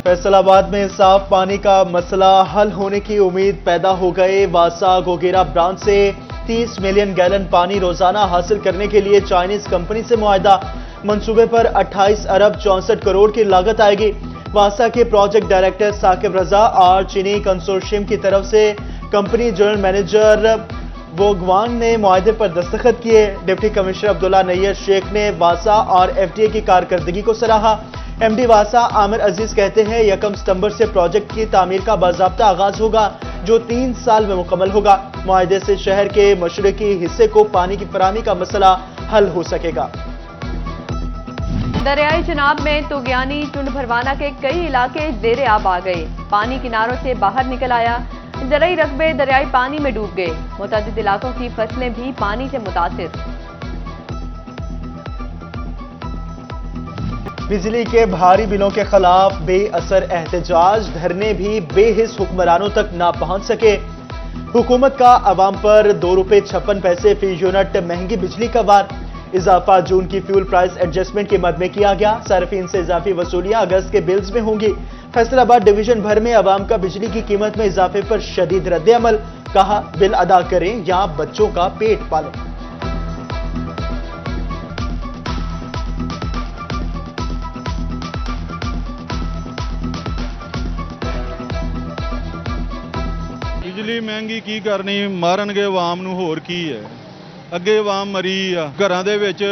फैसलाबाद में साफ पानी का मसला हल होने की उम्मीद पैदा हो गए। वासा गोगेरा ब्रांच से 30 मिलियन गैलन पानी रोजाना हासिल करने के लिए चाइनीज कंपनी से मुआहदा। मंसूबे पर 28 अरब 64 करोड़ की लागत आएगी। वासा के प्रोजेक्ट डायरेक्टर साकिब रजा और चीनी कंसोर्शियम की तरफ से कंपनी जनरल मैनेजर वोगवांग ने मुआहदे पर दस्तखत किए। डिप्टी कमिश्नर अब्दुल्ला नैयर शेख ने वासा और एफडीए की कारकर्दगी को सराहा। एमडी वासा आमिर अजीज कहते हैं 1 सितंबर से प्रोजेक्ट की तामीर का बाज़ाब्ता आगाज होगा, जो 3 साल में मुकम्मल होगा। मुआहदे से शहर के मशरकी हिस्से को पानी की फराहमी का मसला हल हो सकेगा। दरियाई चिनाब में तुगयानी टुंड भरवाना के कई इलाके जेरे आब आ गए। पानी किनारों से बाहर निकल आया। जरई रकबे दरियाई पानी में डूब गए। मुतअद्दिद इलाकों की फसलें भी पानी से मुतासिर। बिजली के भारी बिलों के खिलाफ बेअसर एहतजाज, धरने भी बेहिस हुक्मरानों तक ना पहुंच सके। हुकूमत का अवाम पर ₹2.56 फी यूनिट महंगी बिजली का वार। इजाफा जून की फ्यूल प्राइस एडजस्टमेंट की मद में किया गया। सार्फिन से इजाफी वसूलियां अगस्त के बिल्स में होंगी। फैसलाबाद डिवीजन भर में अवाम का बिजली की कीमत में इजाफे पर शदीद रद्द-ए-अमल। कहा, बिल अदा करें या बच्चों का पेट पालें। बिजली महंगी की करनी, मारनगे आवाम ਨੂੰ ਹੋਰ ਕੀ ਹੈ। ਅੱਗੇ ਆਵਾਮ ਮਰੀ ਆ, ਘਰਾਂ ਦੇ ਵਿੱਚ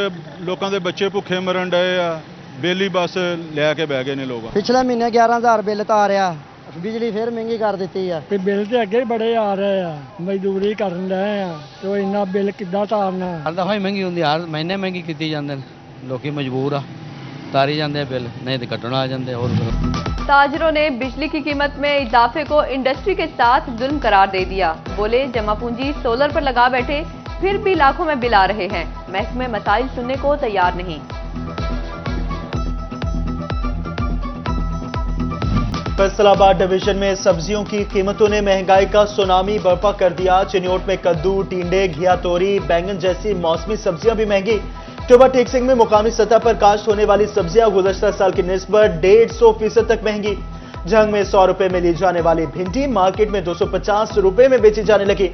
ਲੋਕਾਂ ਦੇ ਬੱਚੇ ਭੁੱਖੇ ਮਰਨ ਡਏ ਆ, ਬਿਜਲੀ ਬਸ ਲੈ ਕੇ ਬਹਿ ਗਏ ਨੇ ਲੋਕ। ਪਿਛਲੇ ਮਹੀਨੇ 11000 ਬਿੱਲ ਤਾਰਿਆ, ਬਿਜਲੀ ਫਿਰ ਮਹਿੰਗੀ ਕਰ ਦਿੱਤੀ ਆ। ਤੇ ਬਿੱਲ ਤੇ ਅੱਗੇ ਬੜੇ ਆ ਰਹੇ ਆ, ਮਜ਼ਦੂਰੀ ਕਰਨ ਰਹੇ ਆ ਤੇ ਇੰਨਾ ਬਿੱਲ ਕਿੱਦਾਂ ਤਾਰਨਾ। ਹਰ ਦਫਾ ਹੀ ਮਹਿੰਗੀ ਹੁੰਦੀ, ਹਰ ਮਹੀਨੇ ਮਹਿੰਗੀ ਕੀਤੀ ਜਾਂਦੇ ਨੇ। ਲੋਕੀ ਮਜਬੂਰ ਆ, ਤਾਰੀ ਜਾਂਦੇ ਬਿੱਲ, ਨਹੀਂ ਤੇ ਕੱਟਣ ਆ ਜਾਂਦੇ। ਹੋਰ ताजरों ने बिजली की कीमत में इजाफे को इंडस्ट्री के साथ जुल्म करार दे दिया। बोले जमा पूंजी सोलर पर लगा बैठे, फिर भी लाखों में बिल आ रहे हैं। महकमे मसाइल सुनने को तैयार नहीं। फैसलाबाद डिवीजन में सब्जियों की कीमतों ने महंगाई का सुनामी बर्पा कर दिया। चिन्योट में कद्दू, टींडे, घिया तोरी, बैंगन जैसी मौसमी सब्जियां भी महंगी। टोबा टेक्सिंग में मुकामी सतह पर काश्त होने वाली सब्जियां गुज़श्ता साल की निस्बत 150% तक महंगी। झंग में 100 रुपए में ली जाने वाली भिंडी मार्केट में 250 रुपए में बेची जाने लगी।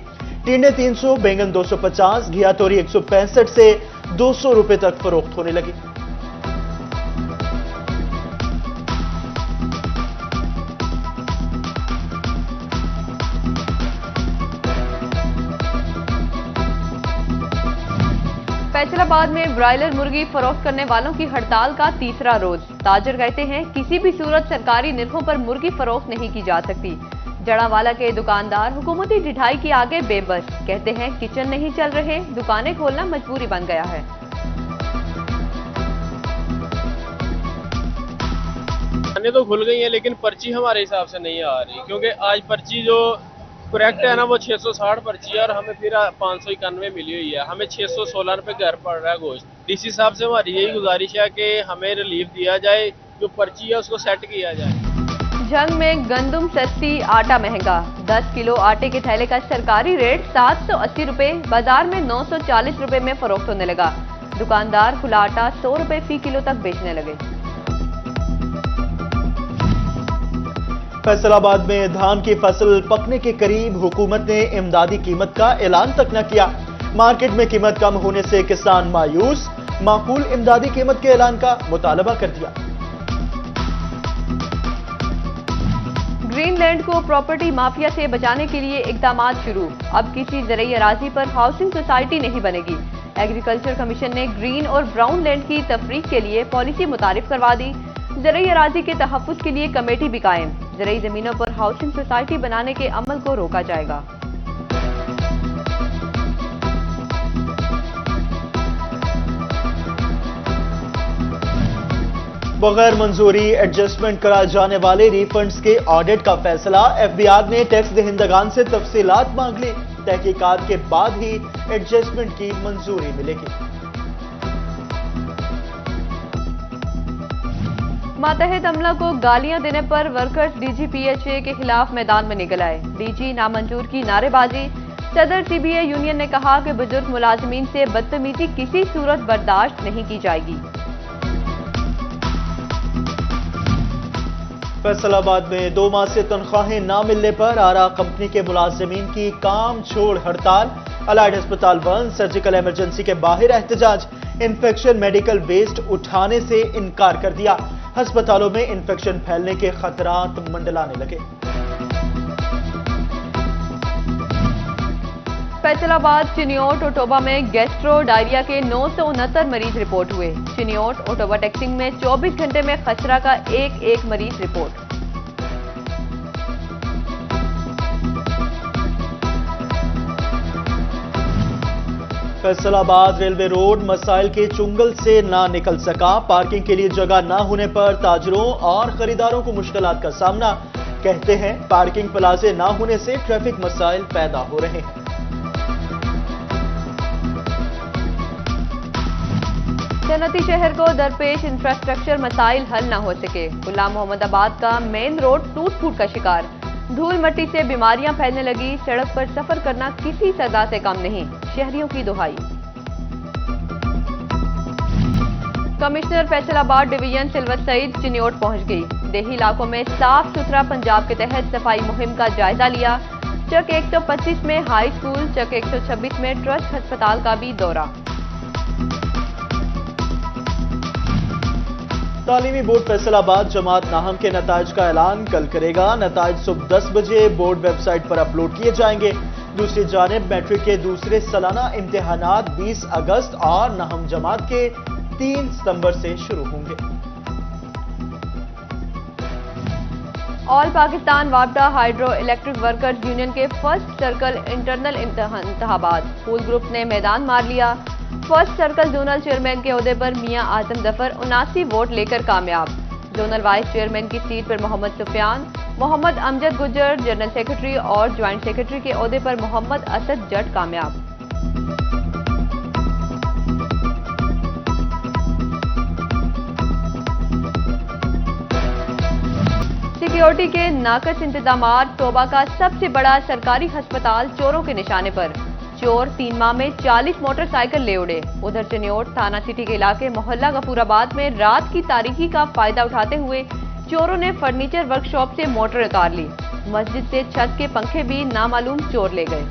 टींडे 300, बैंगन 250, घिया तोरी 165 से 200 रुपए तक फरोख्त होने लगी। फैसलाबाद में ब्रायलर मुर्गी फरोख्त करने वालों की हड़ताल का तीसरा रोज। ताजर कहते हैं किसी भी सूरत सरकारी निर्खों पर मुर्गी फरोख्त नहीं की जा सकती। जड़ावाला के दुकानदार हुकूमती ढिठाई के आगे बेबस। कहते हैं किचन नहीं चल रहे, दुकानें खोलना मजबूरी बन गया है। दुकानें तो खुल गई हैं लेकिन पर्ची हमारे हिसाब से नहीं आ रही, क्योंकि आज पर्ची जो करेक्ट है ना वो 660 पर्ची है और हमें फिर 591 मिली हुई है। हमें 616 रुपए घर पड़ रहा है गोश्त। डीसी साहब से हमारी यही गुजारिश है कि हमें रिलीफ दिया जाए, जो पर्ची है उसको सेट किया जाए। जंग में गंदुम सस्ती, आटा महंगा। 10 किलो आटे के थैले का सरकारी रेट 780 रुपए, बाजार में 940 रुपए में फरोख्त होने लगा। दुकानदार खुला आटा 100 रुपए फी किलो तक बेचने लगे। फैसलाबाद में धान की फसल पकने के करीब, हुकूमत ने इमदादी कीमत का ऐलान तक न किया। मार्केट में कीमत कम होने से किसान मायूस, माकूल इमदादी कीमत के ऐलान का मुतालबा कर दिया। ग्रीनलैंड को प्रॉपर्टी माफिया से बचाने के लिए इकदाम शुरू। अब किसी ज़रई अराजी पर हाउसिंग सोसाइटी नहीं बनेगी। एग्रीकल्चर कमीशन ने ग्रीन और ब्राउन लैंड की तफरीक के लिए पॉलिसी मुतारिफ करवा दी। ज़रई अराजी के तहफ़्फ़ुज़ के लिए कमेटी भी कायम। ज़रई ज़मीनों पर हाउसिंग सोसाइटी बनाने के अमल को रोका जाएगा। बगैर मंजूरी एडजस्टमेंट कराए जाने वाले रिफंड्स के ऑडिट का फैसला। एफबीआर ने टैक्स दहिंदगान से तफसीलात मांग ली। तहकीकात के बाद ही एडजस्टमेंट की मंजूरी मिलेगी। मातहत अमला को गालियां देने पर वर्कर्स डीजीपीएचए के खिलाफ मैदान में निकल आए। डीजी नामंजूर की नारेबाजी। सदर सीबीए यूनियन ने कहा कि बुजुर्ग मुलाजमीन से बदतमीजी किसी सूरत बर्दाश्त नहीं की जाएगी। फैसलाबाद में 2 माह से तनख्वाहें न मिलने पर आरा कंपनी के मुलाजिमीन की काम छोड़ हड़ताल, अलाइड अस्पताल बंद, सर्जिकल इमरजेंसी के बाहर एहतजाज, इंफेक्शन मेडिकल वेस्ट उठाने से इनकार कर दिया, अस्पतालों में इंफेक्शन फैलने के खतरात मंडलाने लगे। फैसलाबाद, चिनियोट, ओटोबा में गैस्ट्रो डायरिया के 969 मरीज रिपोर्ट हुए। चिनियोट, ओटोबा टेक्सिंग में 24 घंटे में खसरा का एक मरीज रिपोर्ट। फैसलाबाद रेलवे रोड मसाइल के चुंगल से ना निकल सका, पार्किंग के लिए जगह ना होने पर ताजरों और खरीदारों को मुश्किलात का सामना। कहते हैं पार्किंग प्लाजे ना होने से ट्रैफिक मसाइल पैदा हो रहे हैं। सनती शहर को दरपेश इंफ्रास्ट्रक्चर मसाइल हल न हो सके। गुलाम मोहम्मदाबाद का मेन रोड टूट फूट का शिकार, धूल मिट्टी से बीमारियां फैलने लगी, सड़क पर सफर करना किसी सजा से कम नहीं, शहरियों की दुहाई। कमिश्नर फैसलाबाद डिवीजन सिल्वर सईद चिनियोट पहुंच गई। देही इलाकों में साफ सुथरा पंजाब के तहत सफाई मुहिम का जायजा लिया। चक 125 में हाई स्कूल, चक 126 में ट्रस्ट अस्पताल का भी दौरा। तालीमी बोर्ड फैसलाबाद जमात नाहम के नताइज का ऐलान कल करेगा। नताइज सुबह 10 बजे बोर्ड वेबसाइट पर अपलोड किए जाएंगे। दूसरी जानिब मैट्रिक के दूसरे सालाना इम्तिहानात 20 अगस्त और नाहम जमात के 3 सितंबर से शुरू होंगे। ऑल पाकिस्तान वापडा हाइड्रो इलेक्ट्रिक वर्कर्स यूनियन के फर्स्ट सर्कल इंटरनल इंतखाबात, फूल ग्रुप ने मैदान मार लिया। फर्स्ट सर्कल जोनल चेयरमैन के ओहदे पर मियां आजम जफर 79 वोट लेकर कामयाब। जोनल वाइस चेयरमैन की सीट पर मोहम्मद सुफियान, मोहम्मद अमजद गुजर जनरल सेक्रेटरी और ज्वाइंट सेक्रेटरी के ओहदे पर मोहम्मद असद जट कामयाब। सिक्योरिटी के नाकस इंतजामात, तोबा का सबसे बड़ा सरकारी अस्पताल चोरों के निशाने पर। चोर 3 माह में 40 मोटरसाइकिल ले उड़े। उधर चिनियोट थाना सिटी के इलाके मोहल्ला गफूराबाद में रात की तारीकी का फायदा उठाते हुए चोरों ने फर्नीचर वर्कशॉप से मोटर उतार ली। मस्जिद से छत के पंखे भी नामालूम चोर ले गए।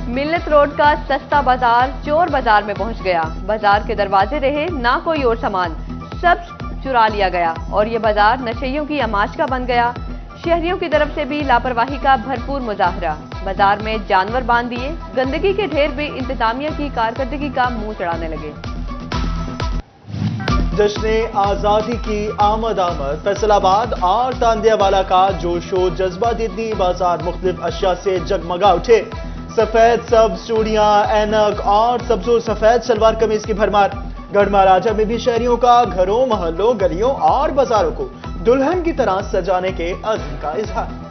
मिल्लत रोड का सस्ता बाजार चोर बाजार में पहुंच गया। बाजार के दरवाजे रहे ना कोई और सामान, सब चुरा लिया गया और ये बाजार नशेइयों की आमाश का बन गया। शहरियों की तरफ से भी लापरवाही का भरपूर मुजाहरा। बाजार में जानवर बांध दिए, गंदगी के ढेर भी इंतजामिया की कारकर्दगी का मुंह चढ़ाने लगे। जश्न आजादी की आमद फैसलाबाद और तांदियावाला का जोशो जज्बा दिल्ली बाजार मुख्तलिफ अशिया से जगमगा उठे। सफेद सब्ज चूड़ियां, ऐनक और सब्जो सफेद सलवार कमीज की भरमार। गढ़ महाराजा में भी शहरियों का घरों, मोहल्लों, गलियों और बाजारों को दुल्हन की तरह सजाने के अज़्म का इजहार।